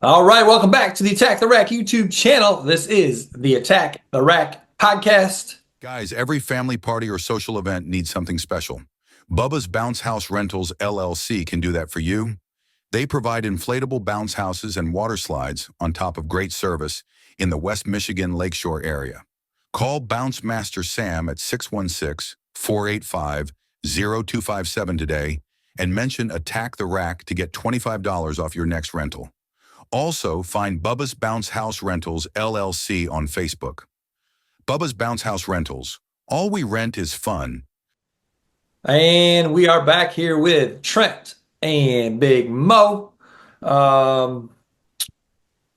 All right, welcome back to the Attack the Rack YouTube channel. This is the Attack the Rack podcast. Guys, every family party or social event needs something special. Bubba's Bounce House Rentals LLC can do that for you. They provide inflatable bounce houses and water slides on top of great service in the West Michigan Lakeshore area. Call Bounce Master Sam at 616-485-0257 today and mention Attack the Rack to get $25 off your next rental. Also, find Bubba's Bounce House Rentals LLC on Facebook. Bubba's Bounce House Rentals. All we rent is fun. And we are back here with Trent and Big Mo.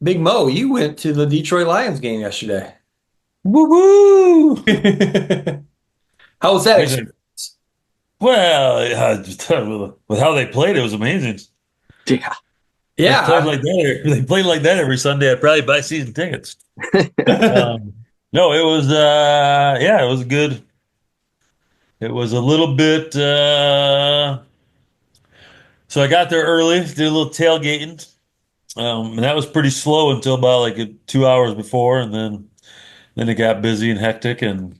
Big Mo, you went to the Detroit Lions game yesterday. Woo-woo! How was that experience? Well, with how they played, it was amazing. Yeah. They played like that every Sunday. I'd probably buy season tickets. No, it was it was good. It was a little bit so I got there early, did a little tailgating. And that was pretty slow until about like 2 hours before, and then it got busy and hectic, and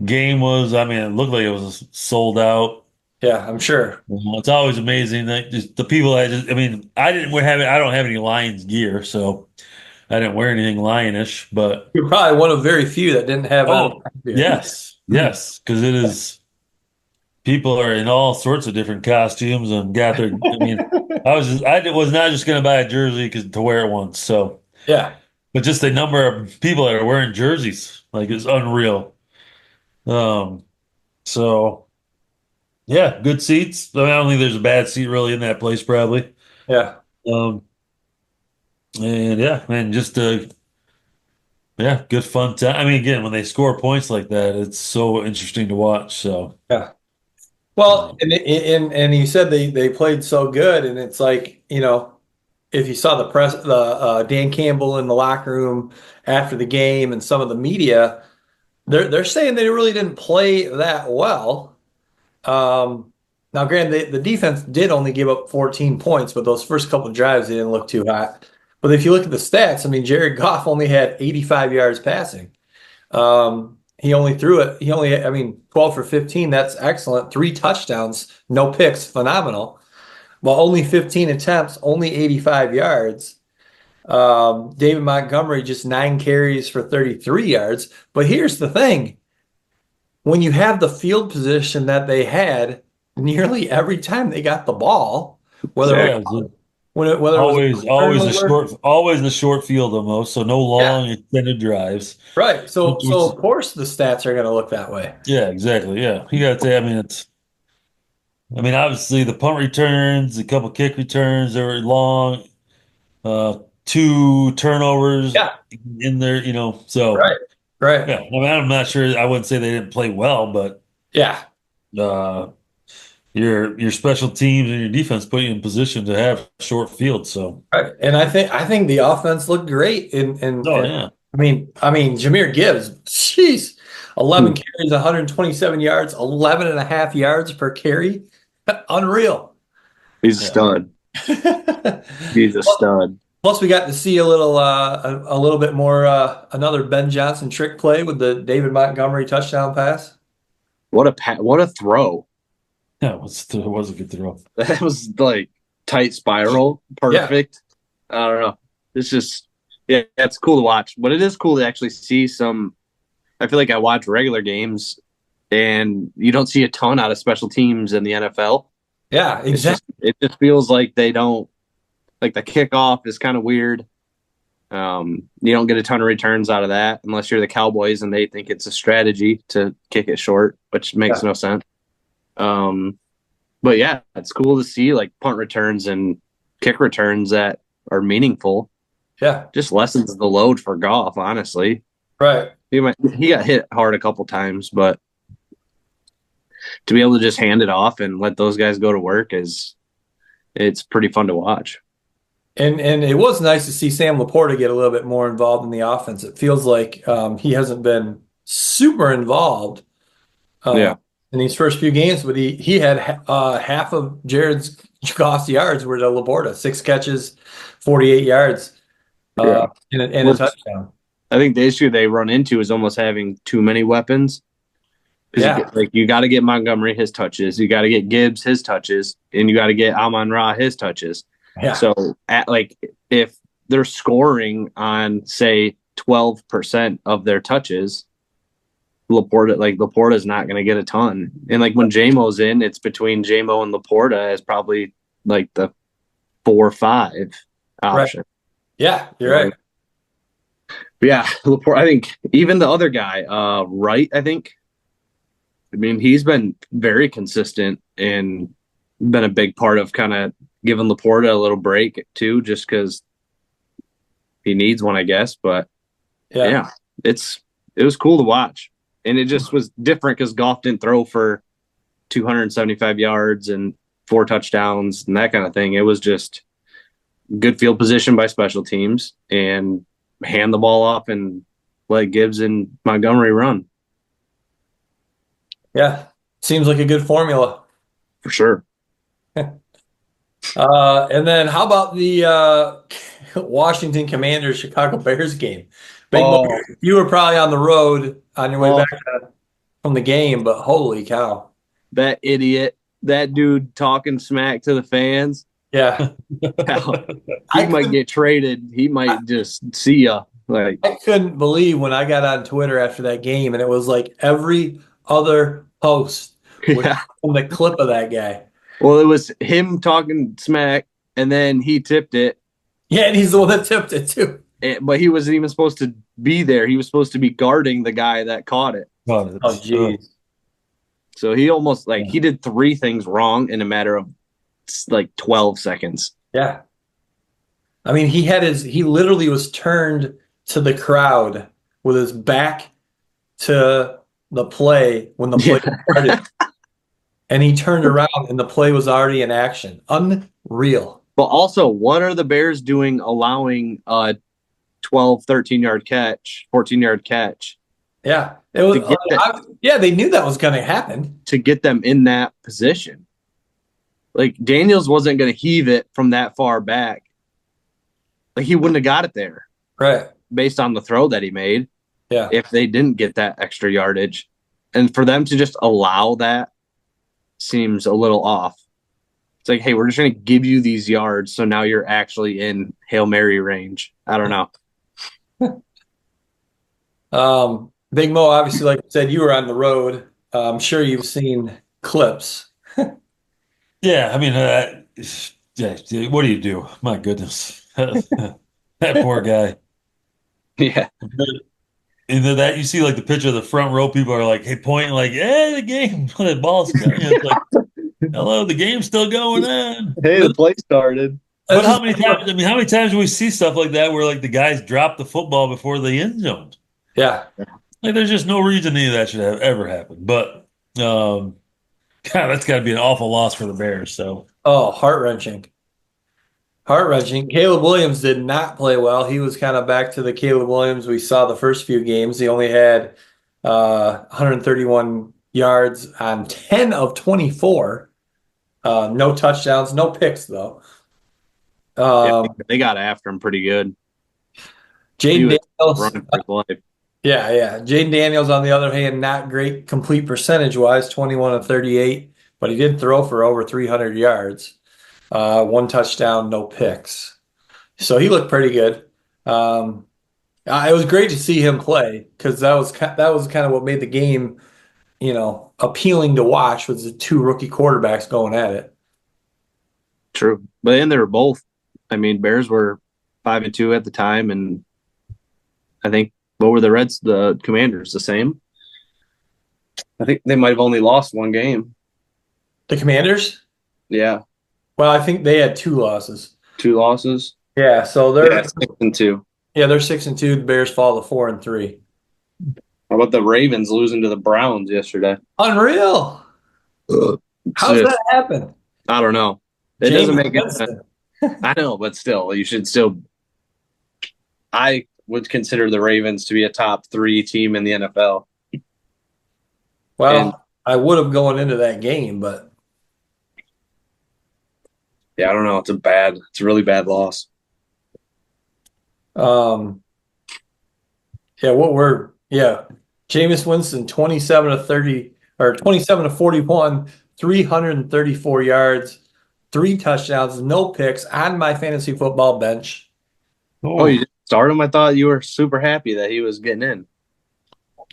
game was, it looked like it was sold out. Yeah, I'm sure. It's always amazing that just the people I don't have any Lions gear, so I didn't wear anything Lionish, but You're probably one of very few that didn't have yes, because it is, people are in all sorts of different costumes and got their, I was not just going to buy a jersey to wear it once, so Yeah. but just the number of people that are wearing jerseys, like, it's unreal. So yeah, good seats. I don't think there's a bad seat really in that place, probably. Yeah. And yeah, man, just good fun time. Again, when they score points like that, it's so interesting to watch. So Yeah. Well, and you said they played so good, and it's like, if you saw the Dan Campbell in the locker room after the game and some of the media, they're saying they really didn't play that well. Now, granted, the defense did only give up 14 points, but those first couple of drives, they didn't look too hot. But if you look at the stats, Jared Goff only had 85 yards passing. He only threw it. 12 for 15. That's excellent. 3 touchdowns, no picks, phenomenal. Well, only 15 attempts, only 85 yards. David Montgomery, just 9 carries for 33 yards. But here's the thing. When you have the field position that they had, nearly every time they got the ball, always the short field almost, so no long extended drives. Right. So of course the stats are going to look that way. Yeah, exactly. Yeah, you got to say. Obviously the punt returns, a couple kick returns, they were long. 2 turnovers. In there, So right. Yeah, I'm not sure. I wouldn't say they didn't play well, but yeah. Your special teams and your defense put you in position to have short field. So right. And I think the offense looked great. Yeah. Jahmyr Gibbs, jeez, 11 carries, 127 yards, 11 and a half yards per carry. Unreal. He's a stud. He's a stud. Plus, we got to see a little bit more, another Ben Johnson trick play with the David Montgomery touchdown pass. What a throw. Yeah, it was a good throw. That was like tight spiral. Perfect. Yeah. I don't know. It's just, it's cool to watch. But it is cool to actually see some. I feel like I watch regular games and you don't see a ton out of special teams in the NFL. Yeah, exactly. It just feels like they don't, like the kickoff is kind of weird. You don't get a ton of returns out of that unless you're the Cowboys and they think it's a strategy to kick it short, which makes no sense. But yeah, it's cool to see like punt returns and kick returns that are meaningful. Yeah. Just lessens the load for Goff, honestly. Right. He got hit hard a couple times, but to be able to just hand it off and let those guys go to work it's pretty fun to watch. And it was nice to see Sam Laporta get a little bit more involved in the offense. It feels like he hasn't been super involved in these first few games, but he had half of Jared's Goff's yards were to Laporta. 6 catches, 48 yards, Yeah. and a touchdown. I think the issue they run into is almost having too many weapons. Yeah. You got to get Montgomery his touches, you got to get Gibbs his touches, and you got to get Amon-Ra his touches. Yeah. So if they're scoring on say 12% of their touches, Laporta is not going to get a ton. And like when JMO's in, it's between JMO and Laporta as probably like the 4 or 5 option. Right. Yeah, you're right. But yeah, Laporta. I think even the other guy, Wright. I mean, he's been very consistent and been a big part of kind of giving Laporta a little break too, just because he needs one, I guess. But yeah, it was cool to watch, and it just was different because Goff didn't throw for 275 yards and 4 touchdowns and that kind of thing. It was just good field position by special teams and hand the ball off and let Gibbs and Montgomery run. Yeah. Seems like a good formula. For sure. And then how about the Washington Commanders Chicago Bears game? You were probably on the road on your way back from the game, but holy cow. That idiot, that dude talking smack to the fans. Yeah. He might get traded. He might just see ya. Like, I couldn't believe when I got on Twitter after that game, and it was like every other post was on the clip of that guy. Well, it was him talking smack, and then he tipped it. Yeah, and he's the one that tipped it too. But he wasn't even supposed to be there. He was supposed to be guarding the guy that caught it. Oh, jeez. So he almost he did 3 things wrong in a matter of 12 seconds. Yeah. I mean, he literally was turned to the crowd with his back to the play when the play started. And he turned around and the play was already in action. Unreal. But also, what are the Bears doing allowing a 12, 13-yard catch, 14-yard catch? Yeah. It was they knew that was going to happen. To get them in that position. Like, Daniels wasn't going to heave it from that far back. Like, he wouldn't have got it there. Right. Based on the throw that he made. Yeah. If they didn't get that extra yardage. And for them to just allow that seems a little off. It's like, hey, we're just going to give you these yards, so now you're actually in Hail Mary range. I don't know. Big Mo, obviously, like I said, you were on the road. I'm sure you've seen clips. Yeah, I mean, what do you do? My goodness. That poor guy. Yeah. Either that, you see like the picture of the front row, people are like, hey, pointing like, hey, the game, the ball's coming. It's like, hello, the game's still going on. Hey, the play started. But how many times do we see stuff like that where like the guys drop the football before the end zone? Yeah. Like there's just no reason any of that should have ever happened. But God, that's got to be an awful loss for the Bears. So heart-wrenching. Heart-wrenching. Caleb Williams did not play well. He was kind of back to the Caleb Williams we saw the first few games. He only had 131 yards on 10 of 24. No touchdowns, no picks, though. They got after him pretty good. Jaden Daniels. Running for his life. Yeah. Jaden Daniels, on the other hand, not great complete percentage-wise, 21 of 38, but he did throw for over 300 yards. 1 touchdown, no picks. So he looked pretty good. It was great to see him play because that was kind of what made the game, appealing to watch, was the 2 rookie quarterbacks going at it. True, but then they were both. I mean, Bears were 5-2 at the time, and I think what were the Commanders the same? I think they might have only lost 1 game. The Commanders? Yeah. Well, I think they had 2 losses. 2 losses? Yeah, so they're 6-2. Yeah, they're 6-2. The Bears fall to 4-3. How about the Ravens losing to the Browns yesterday? Unreal. How does that happen? I don't know. It doesn't make sense. I know, but still, you should still. I would consider the Ravens to be a top 3 team in the NFL. Well, I would have going into that game, but Yeah, I don't know. It's a really bad loss. Um, yeah, Jameis Winston, 27 to 30 or 27 to 41, 334 yards, 3 touchdowns, no picks on my fantasy football bench. Oh, you Oh, didn't start him? I thought you were super happy that he was getting in.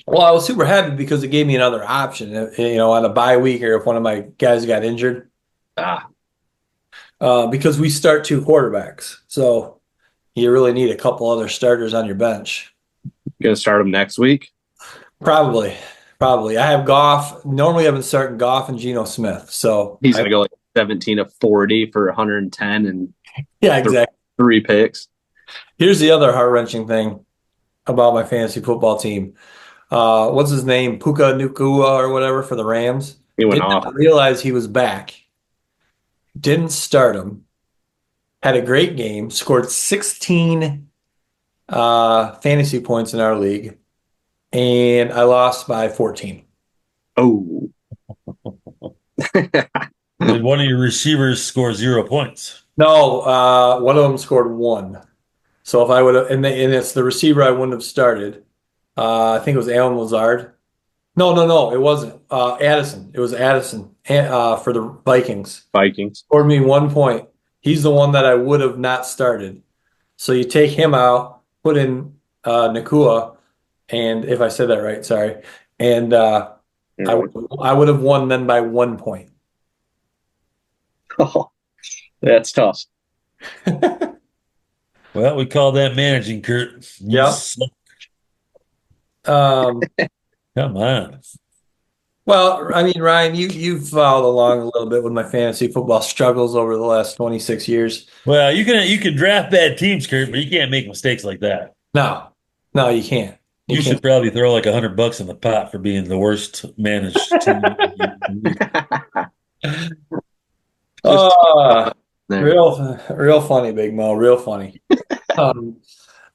Well, I was super happy because it gave me another option, on a bye week or if one of my guys got injured, Ah, because we start 2 quarterbacks. So you really need a couple other starters on your bench. you gonna start him next week? Probably, probably. I have Goff. Normally, I've been starting Goff and Geno Smith. So He's gonna go like 17 of 40 for 110 and yeah, exactly. 3 picks. Here's the other heart-wrenching thing about my fantasy football team. What's his name? Puka Nukua or whatever for the Rams. He went Did off. not realize he was back. Didn't start him. Had a great game. Scored 16 fantasy points in our league, and I lost by 14. Oh, did one of your receivers score 0 points? No, one of them scored one. So if I would have, and it's the receiver I wouldn't have started. I think it was Alan Lazard. No, it wasn't. Addison. It was Addison for the Vikings. Vikings. Scored me 1 point. He's the one that I would have not started. So you take him out, put in Nakua, and if I said that right, sorry. And I would have won then by 1 point. Oh, that's tough. Well, we call that managing, Kurt. You Yeah. suck. Um, Come on. well, I mean, Ryan, you've followed along a little bit with my fantasy football struggles over the last 26 years. Well, you can draft bad teams, Kurt, but you can't make mistakes like that. No, no, you can't. You You can't. should probably throw like $100 in the pot for being the worst managed team. Just there. Real funny, Big Mo. Real funny. Um,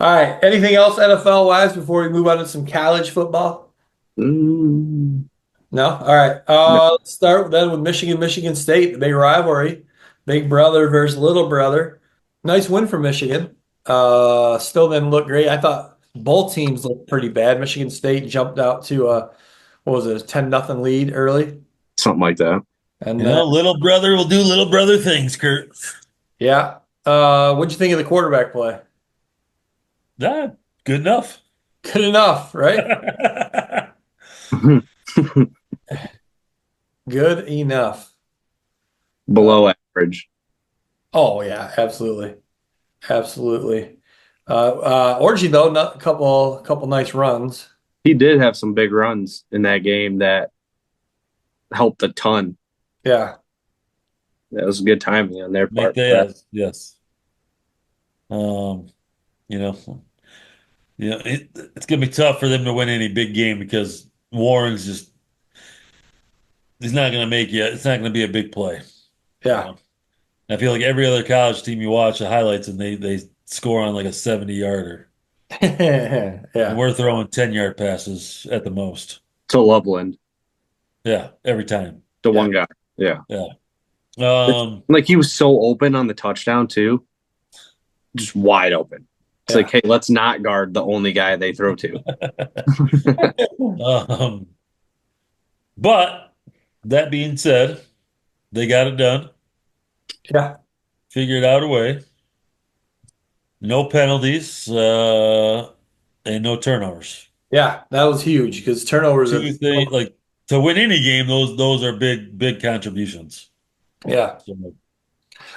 all right. Anything else NFL wise before we move on to some college football? Mm. No? All right. Let's start then with Michigan State, the big rivalry. Big brother versus little brother. Nice win for Michigan. Still didn't look great. I thought both teams looked pretty bad. Michigan State jumped out to what was it, a 10-0 lead early. Something like that. And You know, little brother will do little brother things, Kurt. yeah. What'd you think of the quarterback play? Ah, good enough. Good enough, right? Good enough. Below average. Oh yeah, absolutely, absolutely. Orgy though, not a couple nice runs. He did have some big runs in that game that helped a ton. Yeah, That was good timing on their part. Yes. Um, you know, it's gonna be tough for them to win any big game because Warren's just he's not gonna make you. It's not gonna be a big play. You yeah, know? I feel like every other college team you watch the highlights and they score on like a 70-yarder. And yeah, we're throwing 10-yard passes at the most. To Loveland, Yeah, every time. to one guy. Yeah. Yeah. Like he was so open on the touchdown too. Just wide open. It's Yeah. like, hey, let's not guard the only guy they throw to. But that being said, they got it done. yeah, Figured out a way. No penalties, and no turnovers. yeah. That was huge because turnovers are. Two things like to win any game, those are big contributions. Yeah, So,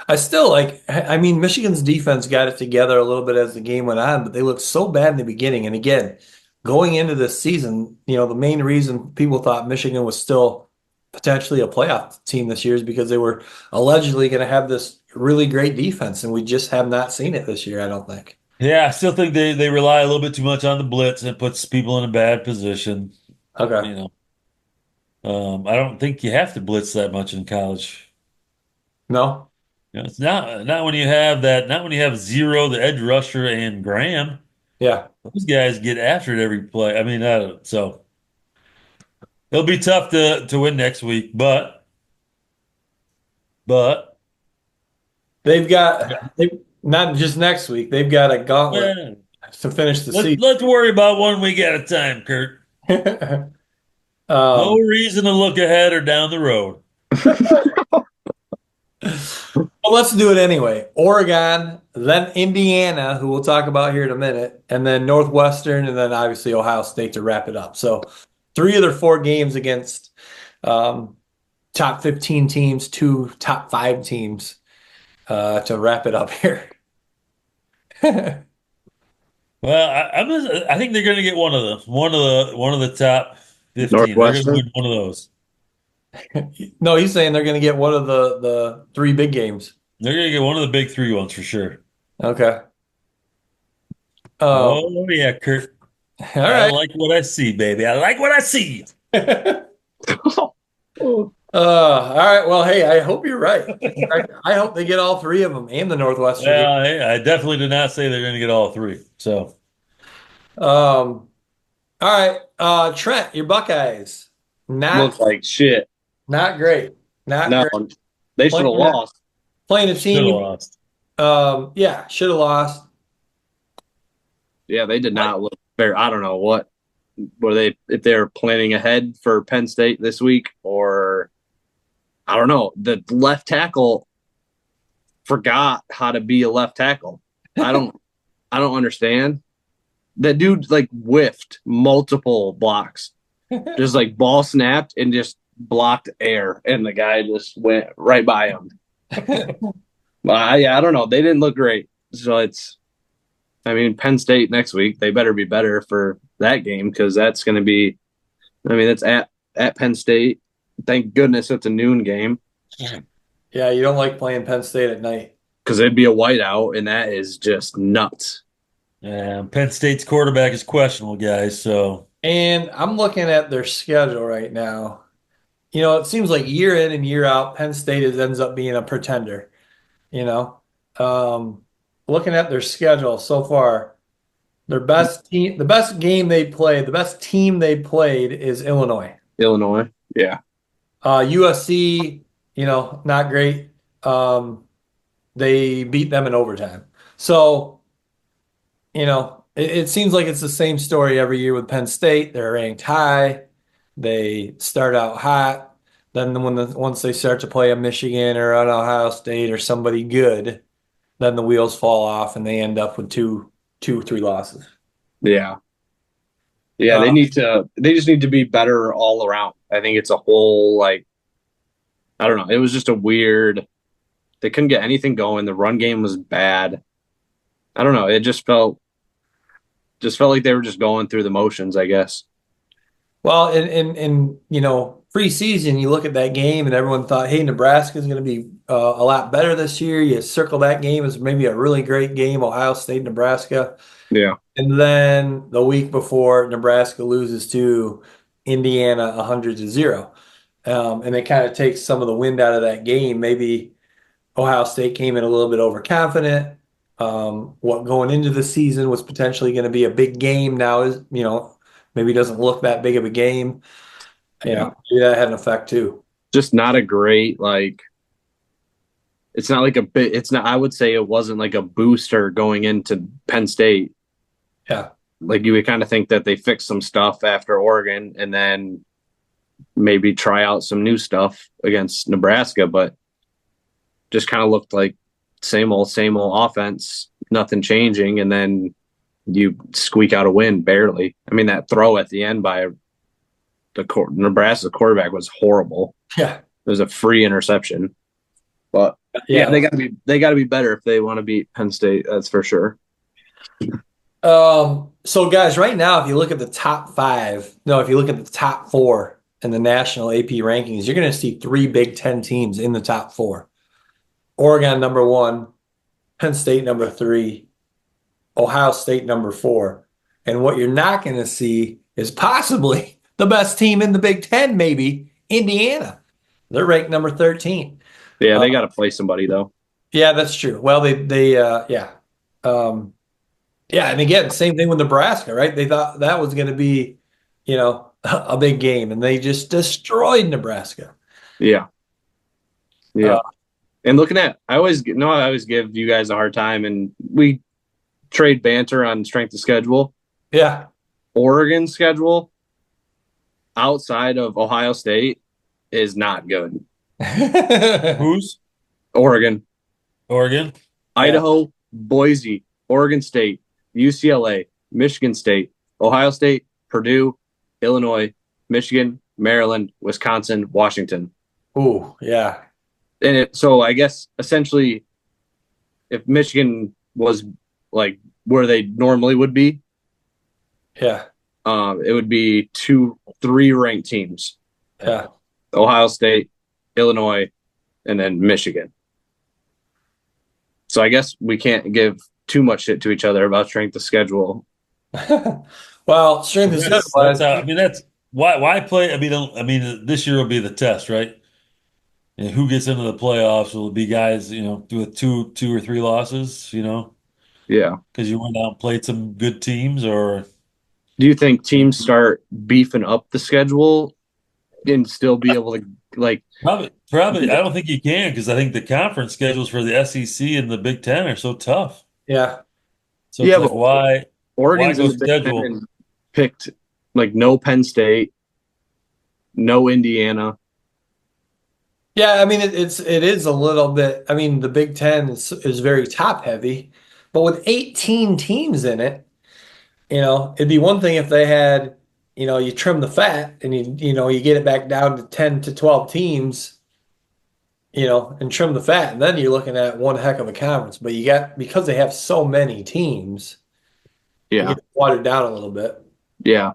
I still like. I mean, Michigan's defense got it together a little bit as the game went on, but they looked so bad in the beginning. And again, going into this season, the main reason people thought Michigan was still potentially a playoff team this year is because they were allegedly going to have this really great defense, and we just have not seen it this year, I don't think. yeah, I still think they rely a little bit too much on the blitz and it puts people in a bad position. Okay. You I don't think you have to blitz that much in college. No? It's not when you have that, not when you have Zero, the edge rusher, and Graham. Yeah. Those guys get after it every play. I mean, so it'll be tough to win next week, but They've got not just next week. They've got a gauntlet Well, to finish the season. let's worry about 1 week at a time, Kurt. No reason to look ahead or down the road. Well, let's do it anyway. Oregon, then Indiana, who we'll talk about here in a minute, and then Northwestern, and then obviously Ohio State to wrap it up. So 3 of their 4 games against top 15 teams, 2 top 5 teams to wrap it up here. Well, I think they're going to get one of them. One of the top 15. They're going to win one of those. No, he's saying they're going to get one of the 3 big games. They're going to get one of the big 3 ones for sure. Okay. Oh yeah, Kurt. All I right. like what I see, baby. I like what I see. All right. Well, hey, I hope you're right. I hope they get all 3 of them and the Northwestern. Well, hey, I definitely did not say they're going to get all 3. So, All right. Trent, your Buckeyes. Looks like shit. Not great. Not No, great. they should have lost. Playing a should have team. lost. Yeah, should have lost. Yeah, they did not look fair. I don't know what were they if they're planning ahead for Penn State this week, or I don't know. The left tackle forgot how to be a left tackle. I don't understand. That dude like whiffed multiple blocks. Just like ball snapped and just blocked air, and the guy just went right by him. I don't know. They didn't look great. So Penn State next week, they better be better for that game because that's going to be, that's at Penn State. Thank goodness it's a noon game. Yeah, you don't like playing Penn State at night. Because it'd be a whiteout, and that is just nuts. Yeah, Penn State's quarterback is questionable, guys. So, and I'm looking at their schedule right now. It seems like year in and year out, Penn State ends up being a pretender. Looking at their schedule so far, their best team, the best game they played, the best team they played is Illinois. Illinois, yeah. USC, not great. They beat them in overtime. So, it seems like it's the same story every year with Penn State. They're ranked high. They start out hot. Then once they start to play a Michigan or an Ohio State or somebody good, then the wheels fall off and they end up with 3 losses. Yeah. Yeah, they just need to be better all around. I think it's a whole I don't know. It was just they couldn't get anything going. The run game was bad. I don't know. It just felt like they were just going through the motions, I guess. Well, in preseason, you look at that game and everyone thought, hey, Nebraska's going to be a lot better this year. You circle that game as maybe a really great game, Ohio State, Nebraska. Yeah. And then the week before, Nebraska loses to Indiana 100-0. And it kind of takes some of the wind out of that game. Maybe Ohio State came in a little bit overconfident. What going into the season was potentially going to be a big game now is, maybe doesn't look that big of a game. Yeah. Maybe that had an effect too. Just not a great, it's not like I would say it wasn't like a booster going into Penn State. Yeah. Like you would kind of think that they fixed some stuff after Oregon and then maybe try out some new stuff against Nebraska, but just kind of looked like same old offense, nothing changing. And then you squeak out a win barely. That throw at the end by Nebraska quarterback was horrible. Yeah. It was a free interception. But yeah, they gotta be better if they want to beat Penn State, that's for sure. So guys, right now, if you look at the top 4 in the national AP rankings, you're going to see 3 Big Ten teams in the top 4. Oregon number 1, Penn State number 3, Ohio State number 4. And what you're not going to see is possibly the best team in the Big Ten, maybe Indiana. They're ranked number 13. Yeah, they got to play somebody though. Yeah, that's true. Well, yeah. And again, same thing with Nebraska, right? They thought that was going to be, a big game, and they just destroyed Nebraska. Yeah. Yeah. And looking at, I always give you guys a hard time, and we trade banter on strength of schedule. Yeah. Oregon schedule outside of Ohio State is not good. Who's Oregon, Oregon? Idaho, Boise, Oregon State, UCLA, Michigan State, Ohio State, Purdue, Illinois, Michigan, Maryland, Wisconsin, Washington. Ooh, yeah. So I guess essentially, if Michigan was like where they normally would be, Yeah. it would be 3 ranked teams: Yeah. Ohio State, Illinois, and then Michigan. So I guess we can't give too much shit to each other about strength of schedule. Well, strength of schedule. That's how, I mean, that's why play. This year will be the test, right? And who gets into the playoffs will be guys, with two or three losses, Yeah. because you went out and played some good teams, or Do you think teams start beefing up the schedule and still be able to like? probably. I don't think you can because I think the conference schedules for the SEC and the Big Ten are so tough. Yeah. So it's Yeah, like, but why Oregon's go in the Big Ten schedule? and picked like no Penn State, no Indiana. Yeah, I mean it is a little bit. I mean, the Big Ten is very top heavy, but with 18 teams in it, it'd be one thing if they had, you trim the fat and you get it back down to 10 to 12 teams, and trim the fat, and then you're looking at one heck of a conference. But because they have so many teams, you Yeah, get it watered down a little bit. yeah,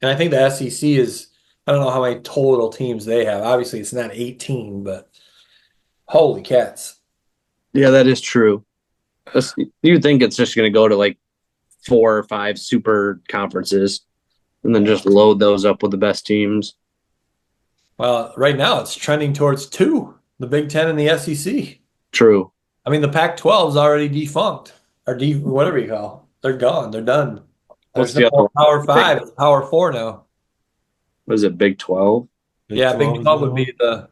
And I think the SEC is, I don't know how many total teams they have. Obviously, it's not 18, but holy cats. yeah. That is true. You'd think it's just going to go to like 4 or 5 super conferences, and then just load those up with the best teams. Well, right now it's trending towards 2, the Big Ten and the SEC. True. I mean, the Pac-12 is already defunct, or whatever you call. They're gone. They're done. What's There's the no other more one? Power 5. It's Power 4 now. Was it Big 12? Yeah, Big 12 is 12 the would be the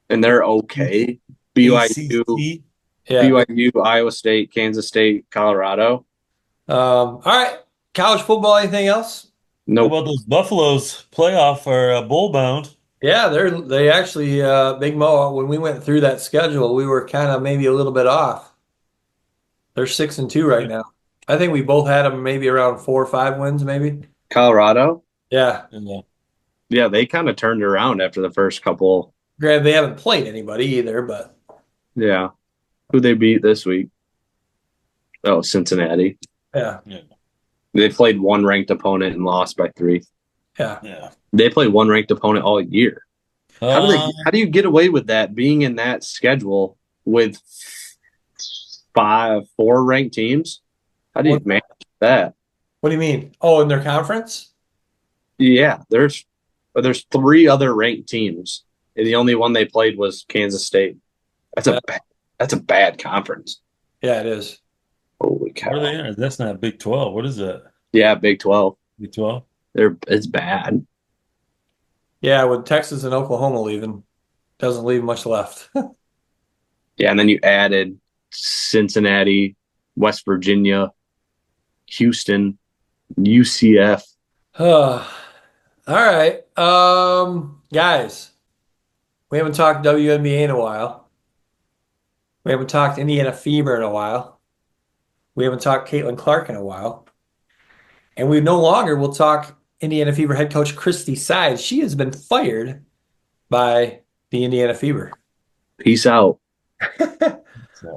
And they're okay. BYU, ACC. yeah. BYU, Iowa State, Kansas State, Colorado. All right. College football. Anything else? How Nope. about those Buffaloes playoff or bowl bound? Yeah, they actually Big Mo. When we went through that schedule, we were kind of maybe a little bit off. They're 6-2 right now. I think we both had them maybe around 4 or 5 wins, maybe. Colorado. Yeah. Yeah, they kind of turned around after the first couple. Granted, they haven't played anybody either, but Yeah. Who they beat this week? Oh, Cincinnati. yeah, They played one ranked opponent and lost by 3. yeah. Yeah. They played one ranked opponent all year. How do you get away with that being in that schedule with 4 ranked teams? How do you manage that? What do you mean? Oh, in their conference? Yeah, there's 3 other ranked teams, and the only one they played was Kansas State. That's a bad conference. Yeah, it is. Holy cow! What are they in? That's not Big 12. What is that? Yeah, Big 12. Big 12? It's bad. Yeah, with Texas and Oklahoma leaving, doesn't leave much left. Yeah, and then you added Cincinnati, West Virginia, Houston, UCF. All right. Guys, we haven't talked WNBA in a while. We haven't talked Indiana Fever in a while. We haven't talked Caitlin Clark in a while. And we no longer will talk Indiana Fever head coach Christie Sides. She has been fired by the Indiana Fever. Peace out.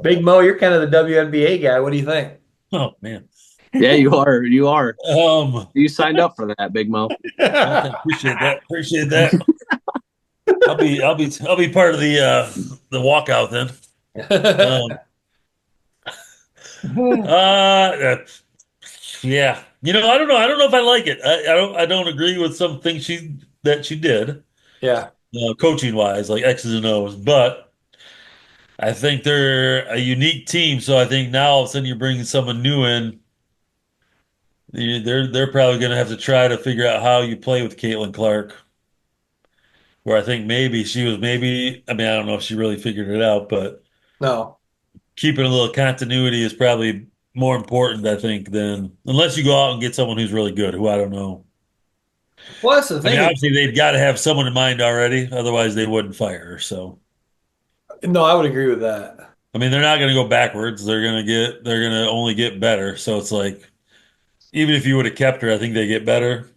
Big Mo, you're kind of the WNBA guy. What do you think? Oh, man. Yeah, you are. You are. Um, You signed up for that, Big Mo. okay, appreciate that. I'll be part of the walkout then. Yeah. I don't know. I don't know if I like it. I don't agree with some things that she did, Yeah. coaching wise, like X's and O's, but I think they're a unique team. So I think now all of a sudden you're bringing someone new in. They're probably going to have to try to figure out how you play with Caitlin Clark. Where I think maybe I mean, I don't know if she really figured it out, but No. Keeping a little continuity is probably more important, I think, than unless you go out and get someone who's really good, who I don't know. Well, that's the I mean, thing. obviously they've got to have someone in mind already, otherwise they wouldn't fire her. So, No, I would agree with that. I mean, they're not going to go backwards. They're going to only get better. So it's like, even if you would have kept her, I think they get better.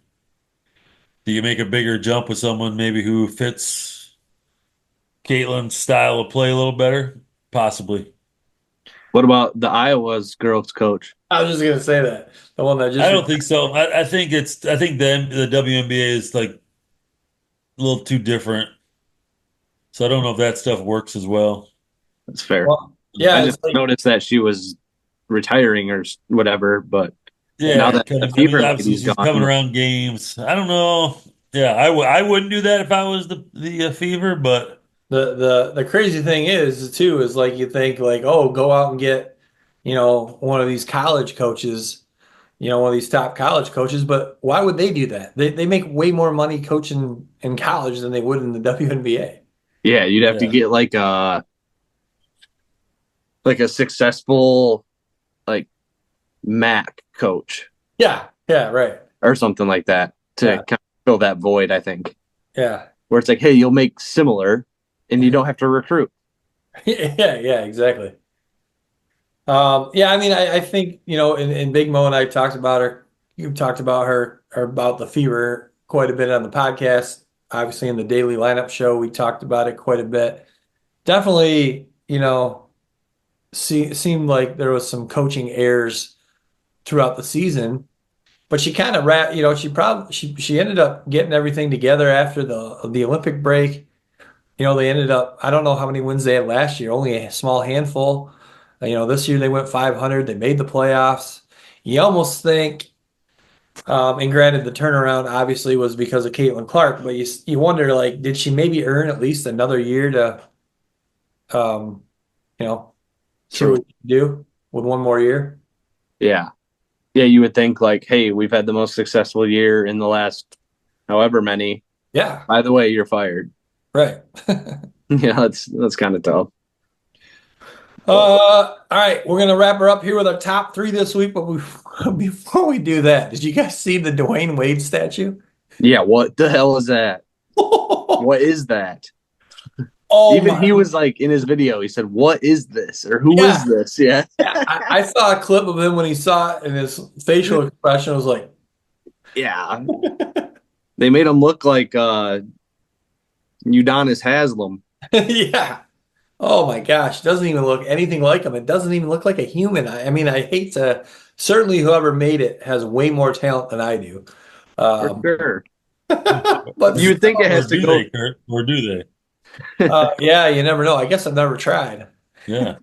Do you make a bigger jump with someone maybe who fits Caitlin's style of play a little better? Possibly. What about the Iowa's girls coach? I was just gonna say that the one that I just don't think so. I think the WNBA is like a little too different. So I don't know if that stuff works as well. That's fair. well, yeah, I it's just like noticed that she was retiring or whatever, but now Yeah, that the fever obviously lady's she's gone, coming around games. I don't know. Yeah, I wouldn't do that if I was the Fever, but the crazy thing is too is like you think like, oh, go out and get, one of these college coaches, one of these top college coaches, but why would they do that? They make way more money coaching in college than they would in the WNBA. yeah, you'd have to yeah, get like a successful like MAC coach Yeah, yeah, right. or something like that to Yeah, kind of fill that void, I think. yeah. Where it's like, hey, you'll make similar and you don't have to recruit. Yeah, yeah, exactly. Yeah, I mean, I think, in Big Mo and I talked about her, you've talked about her or about the fever quite a bit on the podcast. Obviously, in the daily lineup show, we talked about it quite a bit. Definitely, seemed like there was some coaching errors throughout the season, but she kind of she ended up getting everything together after the Olympic break. They ended up, I don't know how many wins they had last year, only a small handful. This year they went 500. They made the playoffs. You almost think, and granted, the turnaround obviously was because of Caitlin Clark, but you wonder, like, did she maybe earn at least another year to, um, you know, see True. what she can do with one more year? Yeah. Yeah, you would think like, hey, we've had the most successful year in the last however many. Yeah, By the way, you're fired. right. Yeah, that's kind of tough. All right, we're gonna wrap her up here with our top three this week. But before we do that, did you guys see the Dwayne Wade statue? Yeah, what the hell is that? What is that? Oh Even my, he was like in his video, he said, "What is this?" or "Who yeah. is this?" Yeah, Yeah, I saw a clip of him when he saw it, and his facial expression was like, yeah. They made him look like Udonis Haslam. yeah. Oh my gosh, doesn't even look anything like him. It doesn't even look like a human. I mean, I hate to. Certainly, whoever made it has way more talent than I do. For sure. But You would think it or has to do go. they, Kurt? Or do they? yeah, you never know. I guess I've never tried. Yeah.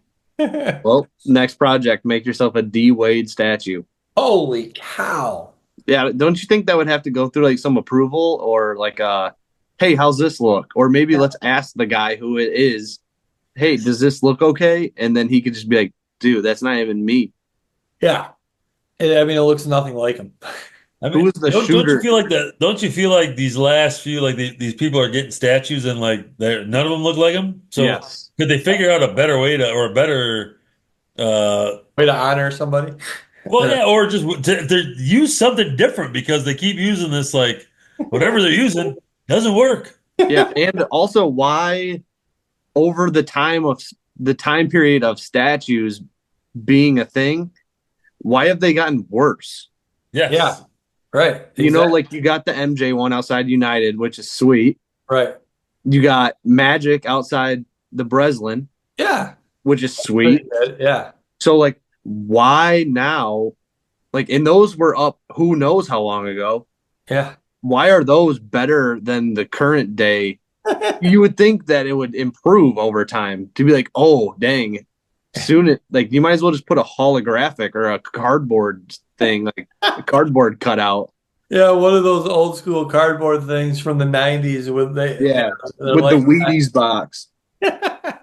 Well, next project, make yourself a D Wade statue. Holy cow! Yeah, don't you think that would have to go through like some approval or like hey, how's this look? Or maybe let's ask the guy who it is, hey, does this look okay? And then he could just be like, dude, that's not even me. Yeah, I mean, it looks nothing like him. I Who mean, was the don't you shooter? feel like that? Don't you feel like these last few, like these people are getting statues and like none of them look like them? So Yes. could they figure out a better way to, or a better, Way to honor somebody. well, yeah, or just to use something different because they keep using this, like whatever they're using doesn't work. Yeah, and also why over the time period of statues being a thing, why have they gotten worse? Yes. Yeah, right. You know, Exactly. like you got the MJ one outside United, which is sweet. Right. You got Magic outside the Breslin, Yeah. which is sweet. Yeah. So like why now? Like and those were up who knows how long ago. Yeah. Why are those better than the current day? You would think that it would improve over time to be like, oh dang, soon it like you might as well just put a holographic or a cardboard thing, like a cardboard cutout. Yeah, one of those old school cardboard things from the 90s with Yeah. they're With the like Wheaties box. I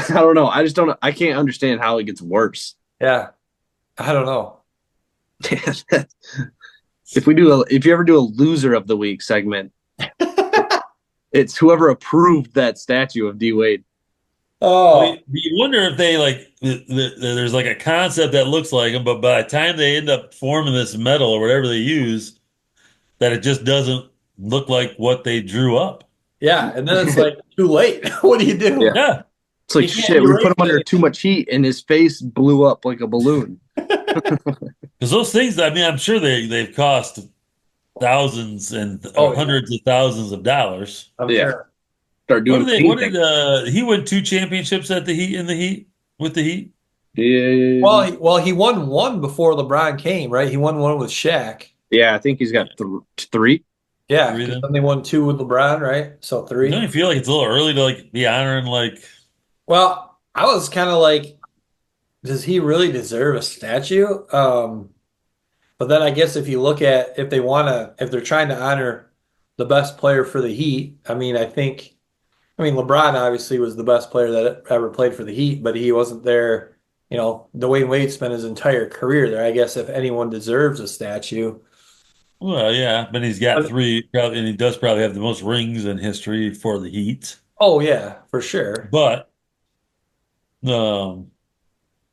don't know. I just don't I can't understand how it gets worse. yeah. I don't know. If you ever do a loser of the week segment, it's whoever approved that statue of D Wade. Well, Oh, you wonder if they there's like a concept that looks like them, but by the time they end up forming this metal or whatever they use, that it just doesn't look like what they drew up. yeah. And then it's like too late. What do you do? Yeah. Yeah, It's like You can't shit. We put erase him under it. too much heat, and his face blew up like a balloon. because those things, I mean, I'm sure they've cost thousands and Oh, yeah. hundreds of thousands of dollars. I'm Yeah. sure. Start doing What painting. did he win 2 championships at the Heat with the Heat? Yeah. Well, he won one before LeBron came, right? He won one with Shaq. Yeah, I think he's got three. Yeah, Three of 'cause them. then they won two with LeBron, right? So Don't three. you feel like it's a little early to like be honoring like Well, I was kind of like, does he really deserve a statue? But then I guess if you look at if they're trying to honor the best player for the Heat, I mean, LeBron obviously was the best player that ever played for the Heat, but he wasn't there. You know, Dwayne Wade spent his entire career there. I guess if anyone deserves a statue. well, yeah, but he's got But, three, probably, and he does probably have the most rings in history for the Heat. oh yeah, for sure. But um,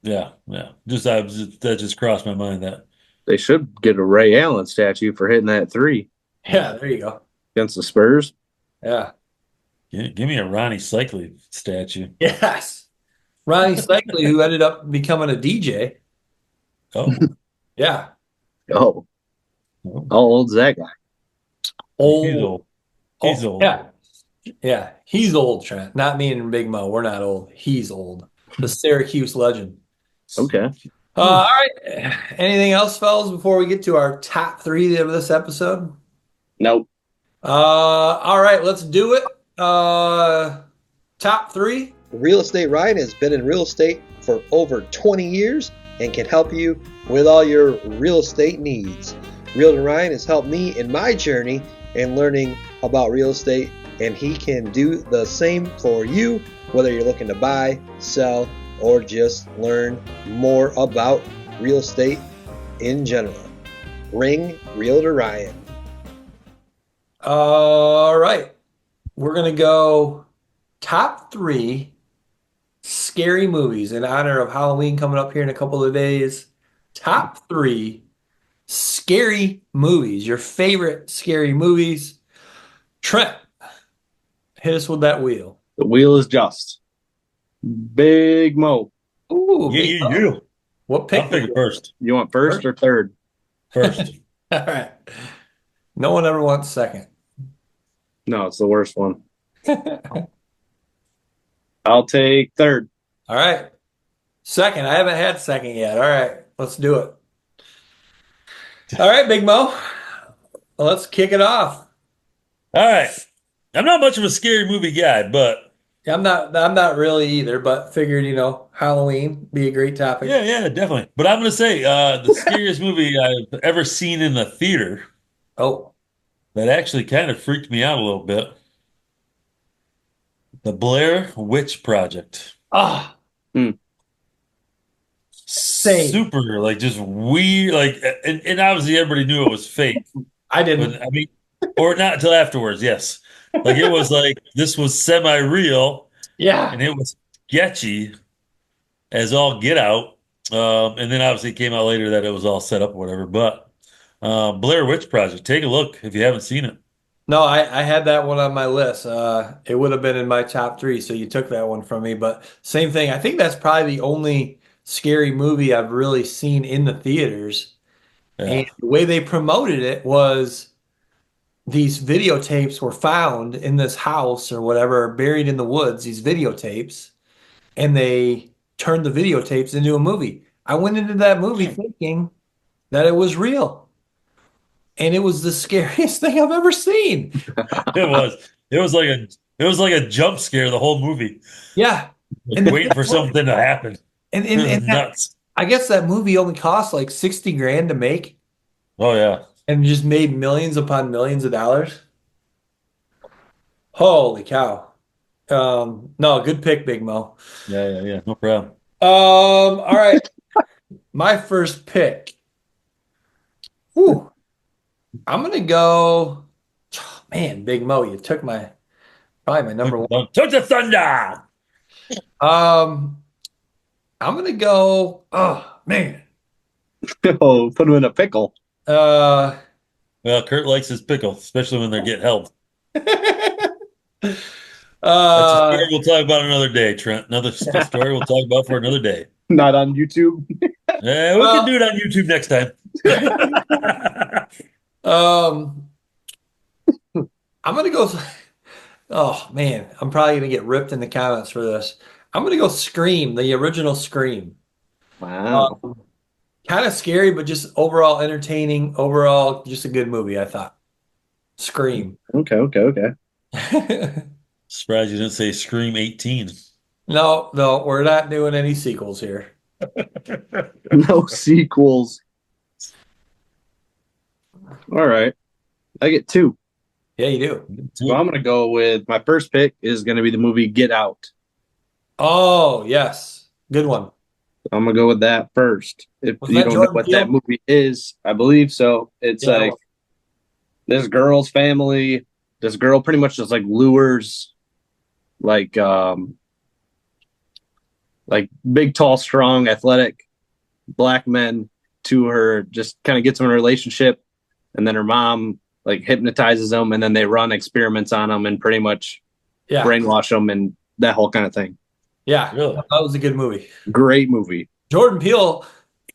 yeah, that just crossed my mind that They should get a Ray Allen statue for hitting that three Yeah, there you go. against the Spurs. Yeah. give me a Ronnie Cycli statue. Yes. Ronnie Cycli, who ended up becoming a DJ. Oh, Yeah. Oh, oh, how old's that guy? he's Old. old. He's Oh, old. yeah. Yeah. He's old, Trent. Not me and Big Mo. We're not old. He's old. The Syracuse legend. Okay. All right. Anything else, fellas, before we get to our top three of this episode? Nope. All right, let's do it. Top three. Real Estate Ryan has been in real estate for over 20 years and can help you with all your real estate needs. Realtor Ryan has helped me in my journey in learning about real estate, and he can do the same for you, whether you're looking to buy, sell, or just learn more about real estate in general. Ring Realtor Ryan. All right. We're going to go top three scary movies in honor of Halloween coming up here in a couple of days. Top three scary movies, your favorite scary movies. Trent, hit us with that wheel. The wheel is just. Big Mo. Ooh, Yeah, big you, up. you. What pick? I'll pick it first. You want first or third? First. All right. No one ever wants second. No, it's the worst one. I'll take third. All right. Second. I haven't had second yet. All right. Let's do it. All right, Big Mo. Let's kick it off. All right. I'm not much of a scary movie guy, but I'm not really either, but figured, Halloween be a great topic. yeah, definitely. But I'm gonna say the scariest movie I've ever seen in the theater Oh, that actually kind of freaked me out a little bit. The Blair Witch Project. ah, Same. Super, like just weird, and obviously everybody knew it was fake, I didn't. but I mean, or not until afterwards, yes. Like it was like this was semi-real Yeah. and it was sketchy as all get out. And then obviously it came out later that it was all set up or whatever. But Blair Witch Project, take a look if you haven't seen it. No, I had that one on my list. It would have been in my top three, so you took that one from me. But same thing. I think that's probably the only scary movie I've really seen in the theaters. Yeah. And the way they promoted it was these videotapes were found in this house or whatever, buried in the woods, these videotapes, and they turned the videotapes into a movie. I went into that movie thinking that it was real. And it was the scariest thing I've ever seen. It was. It was like a jump scare the whole movie. Yeah. And Waiting for something to happen. And, It was and that, nuts. I guess that movie only cost like 60 grand to make Oh yeah. and just made millions upon millions of dollars. Holy cow. No, good pick, Big Mo. Yeah. No problem. All right. My first pick. Whew. I'm gonna go. Man, Big Mo, you took probably my number one. Took the thunder. I'm gonna go. Oh man. Oh, put him in a pickle. Uh, Well, Kurt likes his pickle, especially when they get held. That's a story uh, we'll talk about another day, Trent. Another story we'll talk about for another day. Not on YouTube. We can do it on YouTube next time. um, I'm gonna go. Oh man, I'm probably gonna get ripped in the comments for this. I'm gonna go Scream, the original Scream. Wow. Kind of scary, but just overall entertaining. Overall, just a good movie, I thought. Scream. Okay. Surprised you didn't say Scream 18. No, no, we're not doing any sequels here. No sequels. All right. I get two. Yeah, you do. So I'm going to go with my first pick is going to be the movie Get Out. Oh, yes. Good one. I'm going to go with that first. If Was you that don't know Jordan what Peele? that movie is, I believe so. It's Yeah. like this girl's family, this girl pretty much just like lures like big, tall, strong, athletic black men to her, just kind of gets them in a relationship, and then her mom like hypnotizes them, and then they run experiments on them and pretty much Yeah. brainwash them and that whole kind of thing. Yeah. Really? That was a good movie. Great movie. Jordan Peele,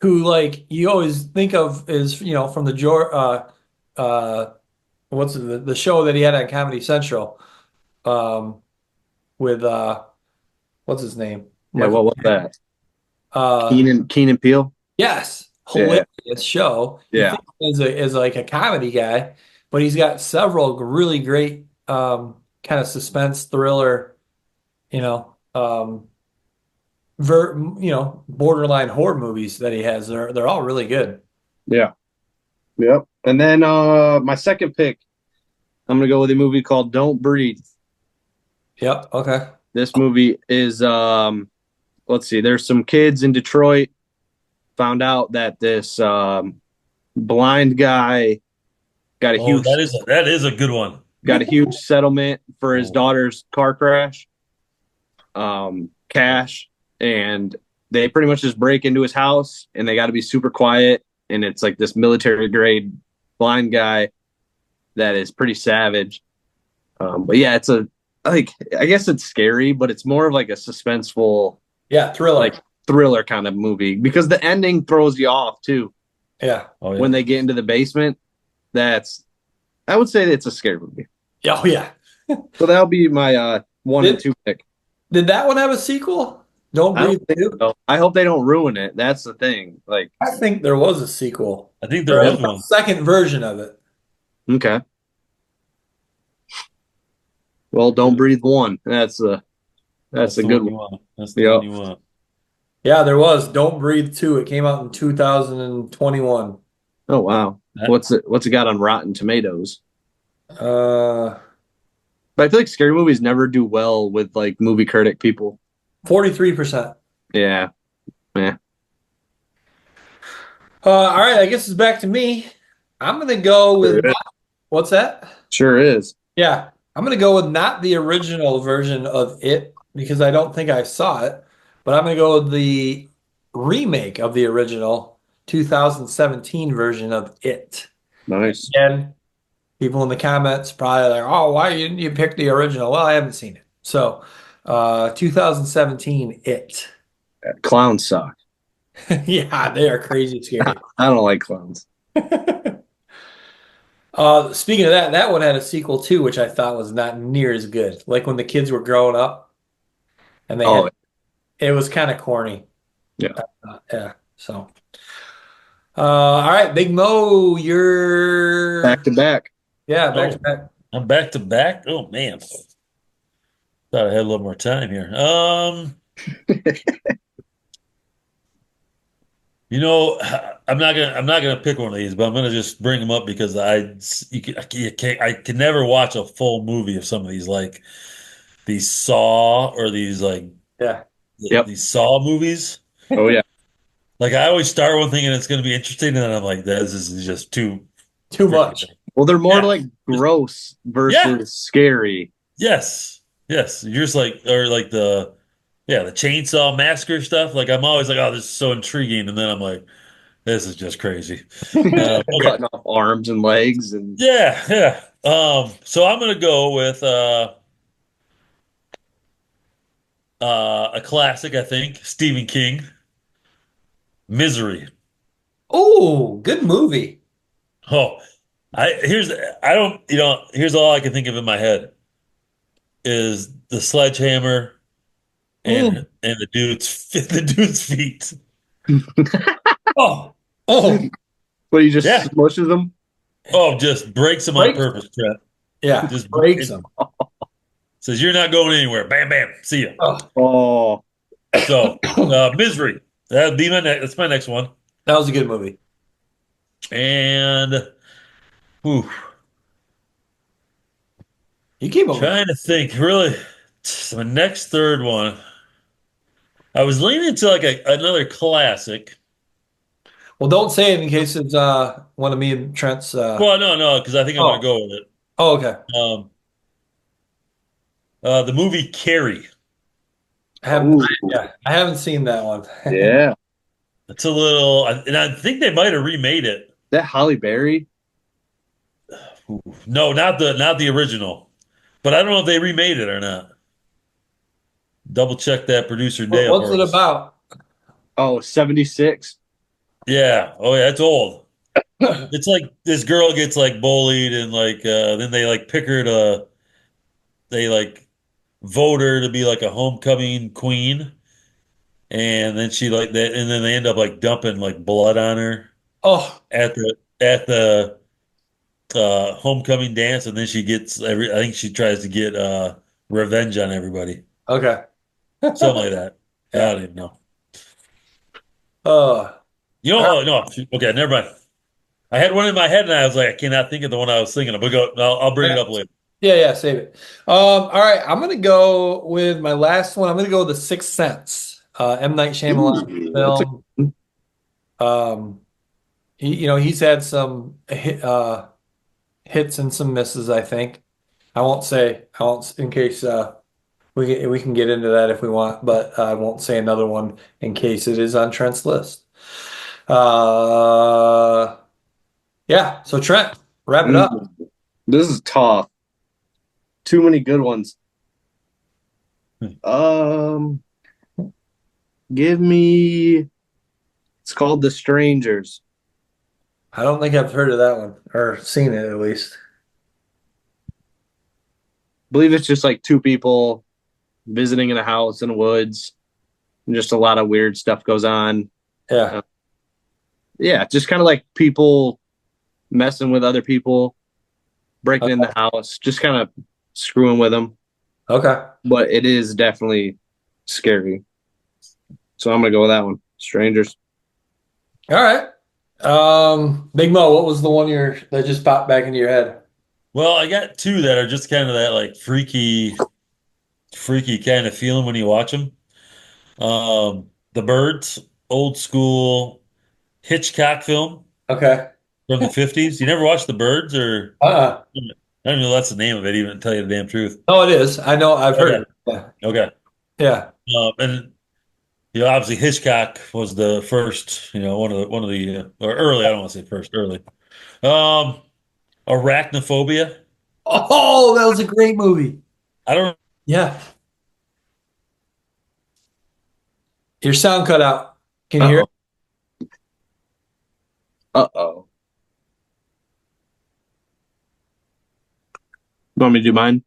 who like you always think of is, from what's the show that he had on Comedy Central, with what's his name? Yeah, what was that? Uh, Keenan Peele. yes, Yeah. hilarious show. You Yeah. think as like a comedy guy, but he's got several really great kind of suspense thriller, you know, borderline horror movies that he has. They're all really good. Yeah. Yep. And then my second pick, I'm gonna go with a movie called Don't Breathe. Yep. Okay. This movie is let's see, there's some kids in Detroit found out that this blind guy got a Oh, huge that is a good one. got a huge settlement for his Oh. daughter's car crash. Cash, and they pretty much just break into his house and they got to be super quiet, and it's like this military grade blind guy that is pretty savage. But yeah, it's I guess it's scary, but it's more of like a suspenseful, Yeah, thriller. like thriller kind of movie because the ending throws you off too. Yeah. Oh, yeah. When they get into the basement, I would say it's a scary movie. Oh yeah. So that'll be my 1 and 2 pick. Did that one have a sequel? Don't I don't Breathe think 2? so. I hope they don't ruin it. That's the thing. Like, I think there was a sequel. I think there was a one. second version of it. okay. Well, Don't Breathe 1. That's a the good one you one. want. That's the Yep. one you want. Yeah, there was Don't Breathe 2. It came out in 2021. Oh wow. That- What's it got on Rotten Tomatoes? Uh, But I feel like scary movies never do well with like movie critic people. 43%. Yeah. All right, I guess it's back to me. I'm gonna go with Sure is. what's that? Sure is. Yeah, I'm gonna go with not the original version of it because I don't think I saw it, but I'm gonna go with the remake of the original 2017 version of it. Nice. Again, people in the comments probably like, oh, why didn't you pick the original? Well, I haven't seen it. So, 2017, it. Clowns suck. Yeah, they are crazy scary. I don't like clowns. Speaking of that one had a sequel too, which I thought was not near as good. Like when the kids were growing up, and it was kind of corny. Yeah. Yeah. So, all right, Big Mo, you're Back to back. Yeah, back to back. I'm back to back. Oh man. Thought I had a little more time here. I'm not gonna pick one of these, but I'm gonna just bring them up because I can never watch a full movie of some of these, like these Saw or these like Yeah. Yep. these Saw movies. Oh yeah. Like I always start one thinking it's gonna be interesting, and then I'm like, this is just too much. Well, they're more Yeah. like gross versus scary. Yes. You're just like, or like the Yeah, the Chainsaw Massacre stuff. Like I'm always like, oh, this is so intriguing, and then I'm like, this is just crazy. Okay, Cutting off arms and legs and yeah, yeah. So I'm gonna go with a classic, I think, Stephen King, Misery. Oh, good movie. Oh, I don't, here's all I can think of in my head is the sledgehammer Mm. and the dude's feet. Oh, oh, but he just Yeah. smushes them. Oh, just breaks him on breaks. purpose, Trent. Yeah, Just breaks them. says you're not going anywhere. Bam, bam. See ya. Oh, Oh, So, Misery. That's my next one. that was a good movie. And whew, You came up with. trying to think. Really, my next third one. I was leaning to like another classic. Well, don't say it in case it's one of me and Trent's. Well, no, because I think I'm going to Oh, go with it. oh, okay. The movie Carrie. ooh, Yeah, I haven't seen that one. yeah. It's a little, and I think they might have remade it. That Holly Berry. Ooh, no, not the original. But I don't know if they remade it or not. Double check that producer Dale What's for it us. about? Oh, 76. Yeah. Oh yeah, it's old. It's like this girl gets like bullied and like then they like pick her to they like vote her to be like a homecoming queen and then she like that and then they end up like dumping like blood on her Oh, at the homecoming dance and then she gets I think she tries to get revenge on everybody. okay. Something like that. I Yeah. don't even know. Uh, Oh no, okay, never mind. I had one in my head and I was like, I cannot think of the one I was thinking of. But I'll bring it yeah, up later. yeah, save it. All right, I'm gonna go with my last one. I'm gonna go with The Sixth Sense. M. Night Shyamalan Ooh, that's film. He's had some hits and some misses, I think. I won't, in case we can get into that if we want, but I won't say another one in case it is on Trent's list. Uh, yeah. So Trent, wrap it up. This is tough. Too many good ones. Um, give me. It's called The Strangers. I don't think I've heard of that one or seen it at least. Believe it's just like two people visiting in a house in the woods. And just a lot of weird stuff goes on. Yeah. Yeah, just kind of like people messing with other people, breaking in the house, just kind of screwing with them. Okay. But it is definitely scary. So I'm gonna go with that one. Strangers. All right. Big Mo, what was the one that just popped back into your head? Well, I got two that are just kind of that like freaky kind of feeling when you watch them. The Birds, old school Hitchcock film Okay. from the 50s. You never watched The Birds or Uh-uh. I don't know that's the name of it, even to tell you the damn truth. No, it is. I know. I've heard it. Yeah. Okay. Yeah. And obviously Hitchcock was the first, one of the or early, I don't want to say first, early. Um, Arachnophobia. Oh, that was a great movie. I don't Yeah. Your sound cut out. Can you hear it? Uh-oh. You want me to do mine?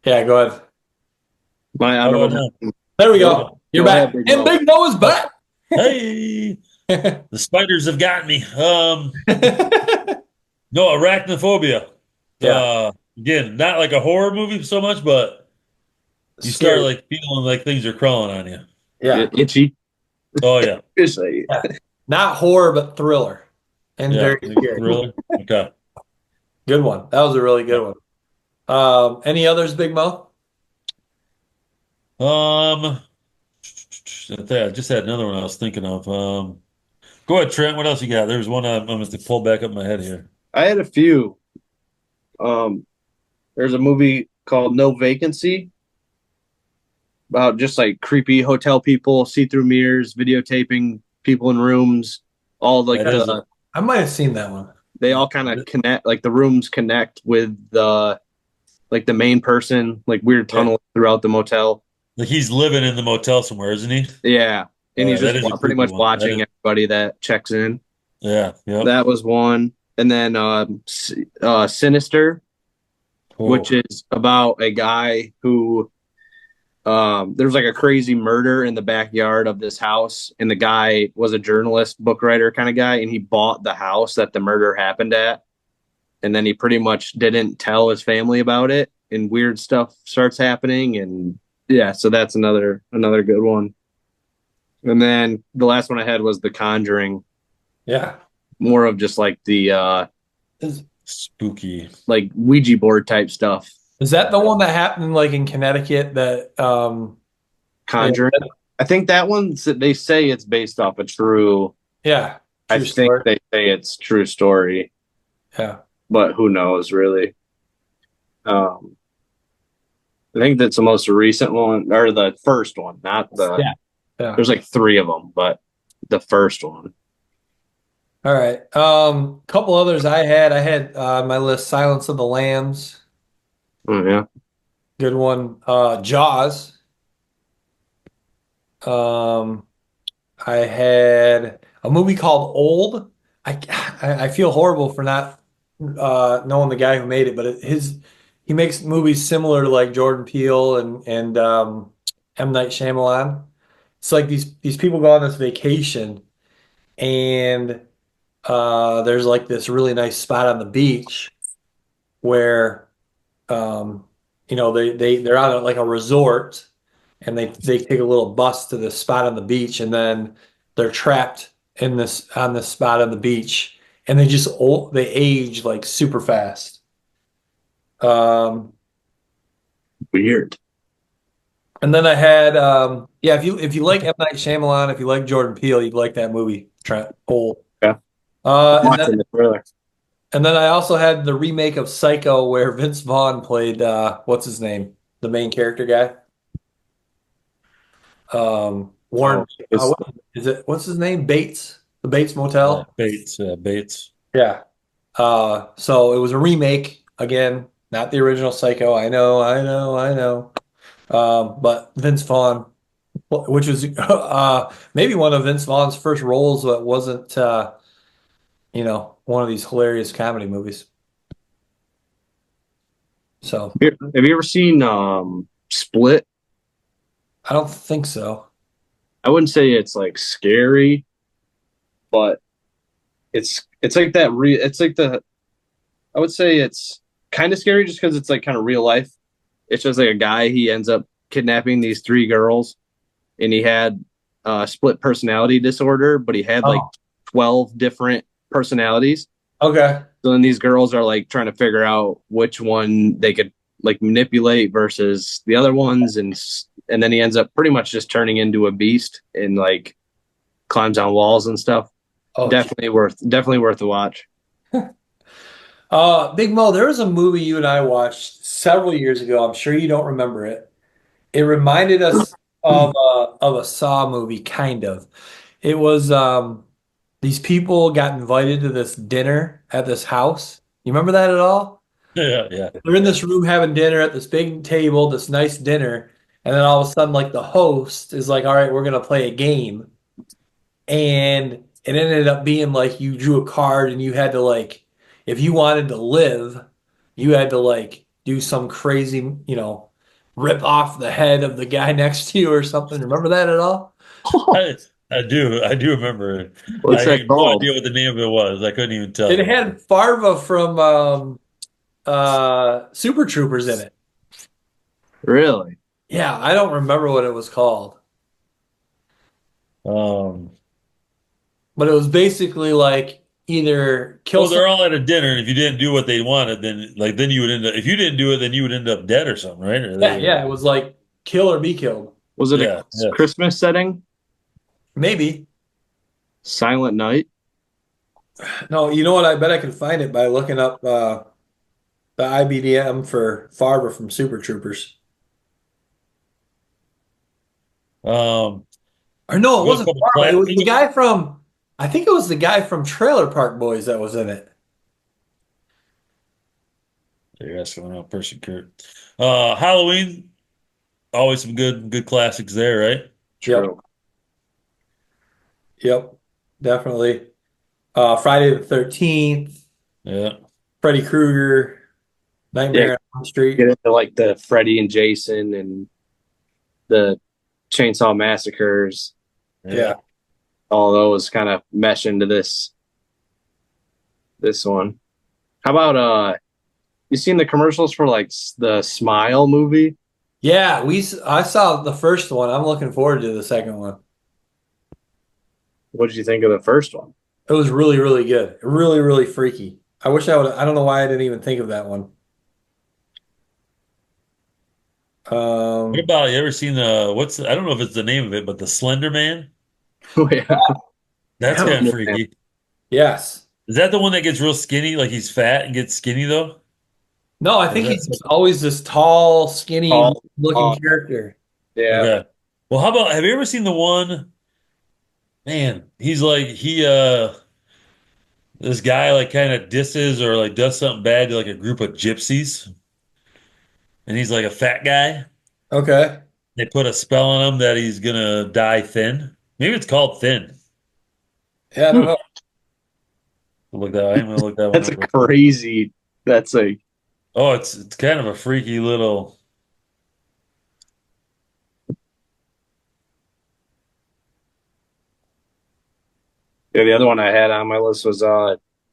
Yeah, go ahead. I How don't about know. now? There we go. You're Go back. ahead, Big And Mo. Big Mo is back. Hey, the spiders have got me. No, Arachnophobia. Yeah. Again, not like a horror movie so much, but you start Scary. like feeling like things are crawling on you. Yeah. Itchy. Oh yeah, Itchy. Yeah. Not horror, but thriller. And yeah. very Like a scary. thriller. Okay. Good one. That was a really good one. Any others, Big Mo? I just had another one I was thinking of. Go ahead, Trent. What else you got? There's one I must have pulled back up in my head here. I had a few. There's a movie called No Vacancy. about just like creepy hotel people, see-through mirrors, videotaping people in rooms, all like I might have seen that one. they all kind of connect, like the rooms connect with the like the main person, like weird tunnel throughout the motel. Like he's living in the motel somewhere, isn't he? Yeah. And he's That just is a pretty creepy much one. watching everybody that checks in. Yeah. That was one. And then Sinister, which is about a guy who there's like a crazy murder in the backyard of this house, and the guy was a journalist, book writer kind of guy, and he bought the house that the murder happened at, and then he pretty much didn't tell his family about it, and weird stuff starts happening, and yeah, so that's another good one. And then the last one I had was The Conjuring. Yeah. More of just like the spooky, like Ouija board type stuff. Is that the one that happened like in Connecticut that Conjuring? Yeah. I think that one, they say it's based off a true. Yeah. I think they say it's true story. Yeah. But who knows really? I think that's the most recent one, or the first one, not the. Yeah. There's like 3 of them, but the first one. All right. Couple others I had on my list: Silence of the Lambs. Oh yeah. Good one. Jaws. I had a movie called Old. I feel horrible for not knowing the guy who made it, but he makes movies similar to like Jordan Peele and M. Night Shyamalan. It's like these people go on this vacation, and there's like this really nice spot on the beach where they're on like a resort, and they take a little bus to this spot on the beach, and then they're trapped on this spot on the beach, and they age like super fast. Weird. And then I had if you like M. Night Shyamalan, if you like Jordan Peele, you'd like that movie, Old. Yeah. And then I also had the remake of Psycho where Vince Vaughn played what's his name? The main character guy. Warren what's his name? Bates? The Bates Motel? Bates. Yeah. So it was a remake, again, not the original Psycho. I know. But Vince Vaughn, which was maybe one of Vince Vaughn's first roles that wasn't one of these hilarious comedy movies. So have you ever seen Split? I don't think so. I wouldn't say it's like scary, but it's like that I would say it's kind of scary just because it's like kind of real life. It's just like a guy, he ends up kidnapping these 3 girls, and he had split personality disorder, but he had like 12 different personalities. Okay. So then these girls are like trying to figure out which one they could like manipulate versus the other ones, and then he ends up pretty much just turning into a beast and like climbs on walls and stuff. Definitely worth a watch. Big Mo, there was a movie you and I watched several years ago. I'm sure you don't remember it. It reminded us of a Saw movie, kind of. It was these people got invited to this dinner at this house. You remember that at all? Yeah. They're in this room having dinner at this big table, this nice dinner, and then all of a sudden, like the host is like, "All right, we're gonna play a game," and it ended up being like you drew a card and you had to like, if you wanted to live, you had to like do some crazy, rip off the head of the guy next to you or something. Remember that at all? I do remember it. What's that called? No idea what the name of it was. I couldn't even tell. It had Farva from Super Troopers in it. Really? Yeah, I don't remember what it was called. But it was basically like either kill. Well, they're all at a dinner, and if you didn't do what they wanted, then you would end up. If you didn't do it, then you would end up dead or something, right? Yeah. It was like kill or be killed. Was it a Christmas setting? Maybe. Silent Night? No, you know what? I bet I can find it by looking up the IBDM for Farva from Super Troopers. Or no, it Real wasn't couple Farley. It was the classics. guy from. I think it was the guy from Trailer Park Boys that was in it. You're asking the wrong person, Kurt. Halloween, always some good classics there, right? Yep, True. yep, definitely. Friday the 13th, Yeah. Freddy Krueger, Yeah, Nightmare on Elm Street. get into like the Freddy and Jason and the Chainsaw Massacres. Yeah. All those kind of mesh into this one. How about you seen the commercials for like the Smile movie? Yeah, I saw the first one. I'm looking forward to the second one. What did you think of the first one? It was really, really good. Really, really freaky. I wish I would. I don't know why I didn't even think of that one. What about you ever seen I don't know if it's the name of it, but the Slender Man? Oh yeah. That's kind of Yeah. freaky. Yes. Is that the one that gets real skinny? Like he's fat and gets skinny though? No, I Or is think that he's just always this tall, skinny Oh, looking oh, character. yeah. okay. Well, how about have you ever seen the one? Man, he's like this guy like kind of disses or like does something bad to like a group of gypsies, and he's like a fat guy. Okay. They put a spell on him that he's gonna die thin. Maybe it's called Thin. Yeah, I don't Hmm. know. I'm gonna look that one That's up a real quick. crazy. That's a Oh, it's kind of a freaky little. yeah. The other one I had on my list was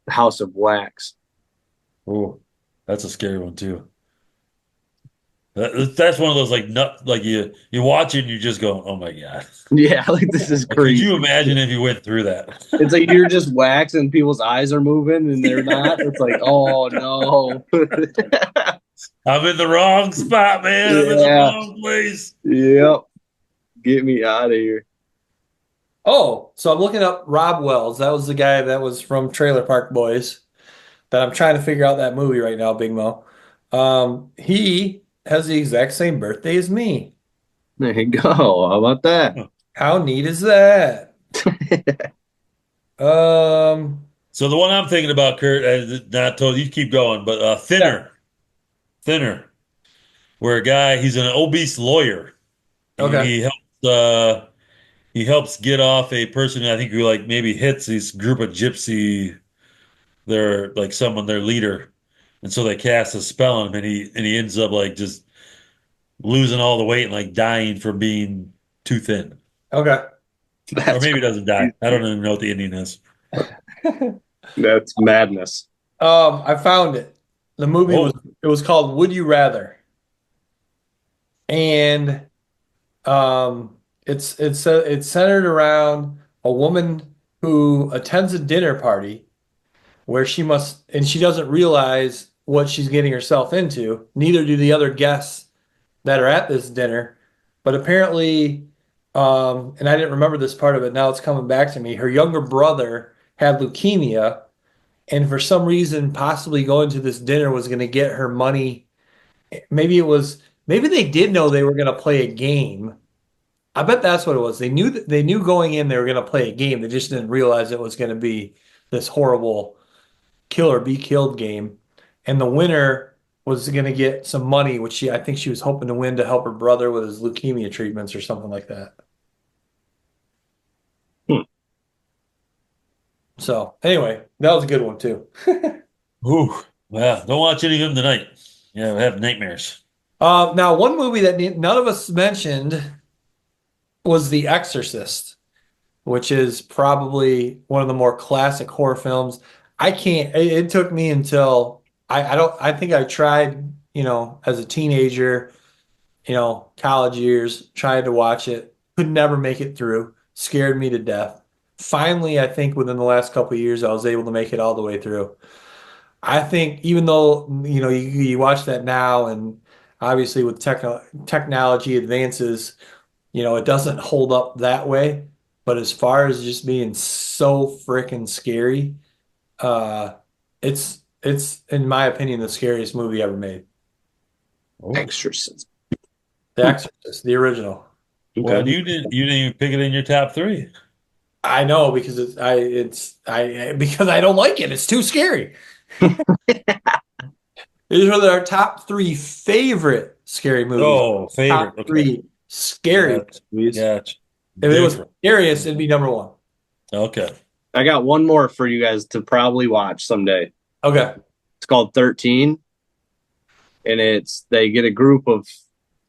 House of Wax. Oh, that's a scary one too. That's one of those like nut like you watch it and you just go, oh my God. Yeah, like this is Like, could crazy. you imagine if you went through that? It's like you're just wax and people's eyes are moving and they're not. It's like, oh no. I'm in the wrong spot, man. I'm in the Yeah. wrong place. Yep. Get me out of here. Oh, so I'm looking up Rob Wells. That was the guy that was from Trailer Park Boys that I'm trying to figure out that movie right now, Big Mo. He has the exact same birthday as me. There you go. How about that? How neat is that? Um, So the one I'm thinking about, Kurt, not told you keep going, but thinner, where a guy he's an obese lawyer. He, okay. he helps uh he helps get off a person I think who like maybe hits this group of gypsy. They're like someone their leader, and so they cast a spell on him, and he ends up like just losing all the weight and like dying from being too thin, Okay. or That's maybe he doesn't die. I don't crazy. even know what the ending is. That's madness. I found it. The movie Oh, was called Would You Rather, and it's centered around a woman who attends a dinner party where she doesn't realize what she's getting herself into. Neither do the other guests that are at this dinner, but apparently, and I didn't remember this part of it. Now it's coming back to me. Her younger brother had leukemia, and for some reason, possibly going to this dinner was going to get her money. Maybe they did know they were going to play a game. I bet that's what it was. They knew going in they were going to play a game. They just didn't realize it was going to be this horrible kill or be killed game. And the winner was going to get some money, which I think she was hoping to win to help her brother with his leukemia treatments or something like that. Hmm. So anyway, that was a good one too. ooh, yeah. Don't watch any of them tonight. Yeah, I have nightmares. Now, one movie that none of us mentioned was The Exorcist, which is probably one of the more classic horror films. I can't, it took me until I think I tried, as a teenager, college years, tried to watch it, could never make it through, scared me to death. Finally, I think within the last couple of years, I was able to make it all the way through. I think even though, you watch that now and obviously with technology advances, it doesn't hold up that way. But as far as just being so freaking scary, uh, it's in my opinion the scariest movie ever made. Oh, Exorcism. The Exorcist, the original. Well, you didn't even pick it in your top 3. I know because because I don't like it. It's too scary. These are our top 3 favorite scary movies. Oh, favorite. Top 3 scary movies. Gotcha. If it was scariest, it'd be number 1. Okay. I got one more for you guys to probably watch someday. Okay. It's called 13. And they get a group of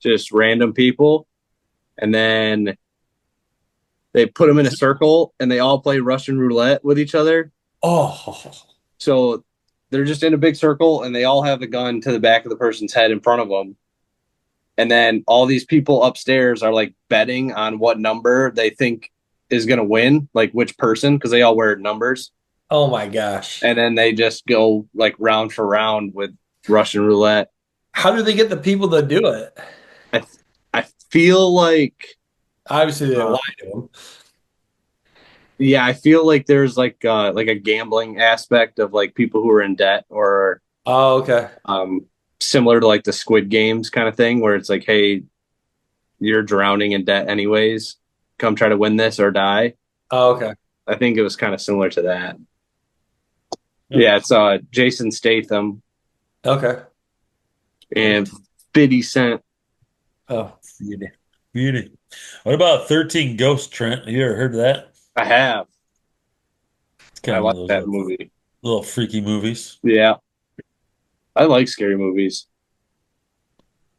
just random people, and then they put them in a circle, and they all play Russian roulette with each other. Oh. So they're just in a big circle, and they all have a gun to the back of the person's head in front of them. And then all these people upstairs are like betting on what number they think is going to win, like which person, because they all wear numbers. Oh my gosh. And then they just go like round for round with Russian roulette. How do they get the people to do it? I feel like, Obviously, they lie to them. yeah, I feel like there's like a gambling aspect of like people who are in debt, or Oh, okay. similar to like the Squid Games kind of thing, where it's like, hey, you're drowning in debt anyways. Come try to win this or die. Oh, okay. I think it was kind of similar to that. Yeah. Yeah, it's Jason Statham Okay. and 50 Cent. Oh. Beauty. What about 13 Ghosts, Trent? Have you ever heard of that? I have. It's kind I of like one of that those movie. little freaky movies. Yeah. I like scary movies.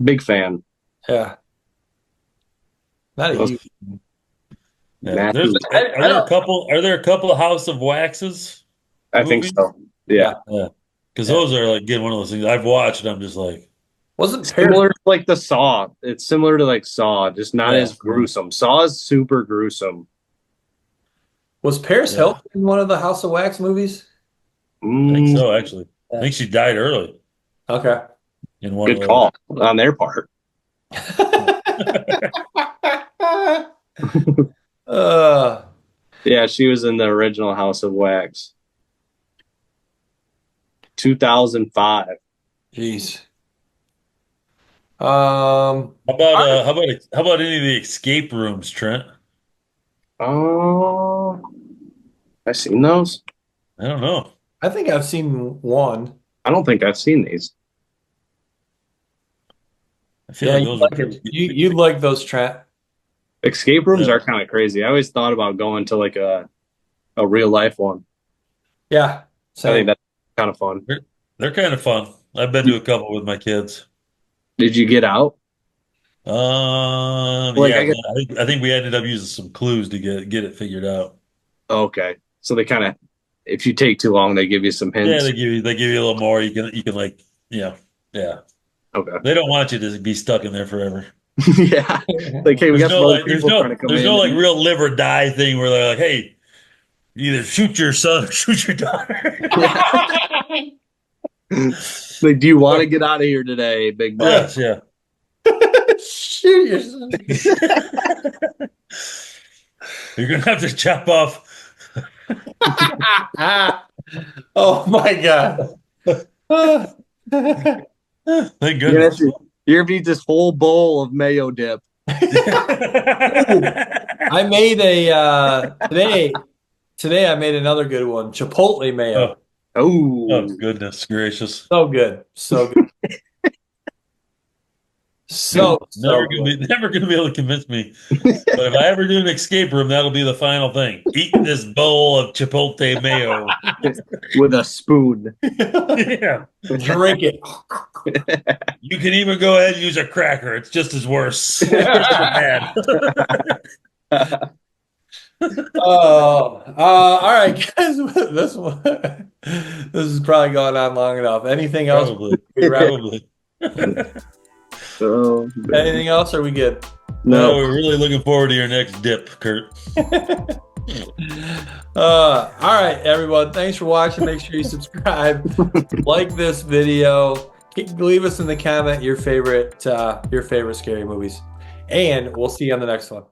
Big fan. Yeah. Not a Those- huge. Yeah. Matthew- Are there a couple of House of Waxes? I think movies? so. Yeah. Yeah. Because Yeah. those are like, again, one of those things I've watched and I'm just like, Wasn't Paris, Similar to like the Saw. It's similar to like Saw, just not Yeah. as gruesome. Saw is super gruesome. was Paris Yeah. Hilton in one of the House of Wax movies? I think so, actually. I think she died early Okay. in one Good of call on their part. uh, Yeah, she was in the original House of Wax. 2005. Jeez. How about any of the escape rooms, Trent? Oh, I've seen those. I don't know. I think I've seen one. I don't think I've seen these. I feel Yeah, like you those like are it. You like those, Trent. Escape rooms Yeah. are kind of crazy. I always thought about going to like a real life one. Yeah. I think So that's kind of fun. they're kind of fun. I've been to a couple with my kids. Did you get out? Like, Yeah, I I think we ended up using some clues to get it figured out. Okay, so they kind of, if you take too long, they give you some Yeah, hints. they give you a little more. You can like, yeah. Okay. They don't want you to be stuck in there forever. Yeah. Like, hey, we got some other people trying to come there's in. no like real live or die thing where they're like, hey, either shoot your son or shoot your daughter. Like, do you want to get out of here today, big boy? Yes, yeah. shoot yourself. You're gonna have to chop off. Oh my god. Thank You're goodness. gonna eat this whole bowl of mayo dip. I made a today I made another good one. Chipotle mayo. Oh goodness gracious! So good. So good. So Never gonna be able to convince me. But if I ever do an escape room, that'll be the final thing. Eat this bowl of chipotle mayo. With a spoon. Yeah. drink it. You can even go ahead and use a cracker. It's just as worse. It's just as bad. Oh, all right, guys. This is probably going on long enough. Anything else? Probably. So, Anything else? Or are we good? No, no. we're really looking forward to your next dip, Kurt. All right, everyone. Thanks for watching. Make sure you subscribe, like this video, leave us in the comment your favorite scary movies, and we'll see you on the next one.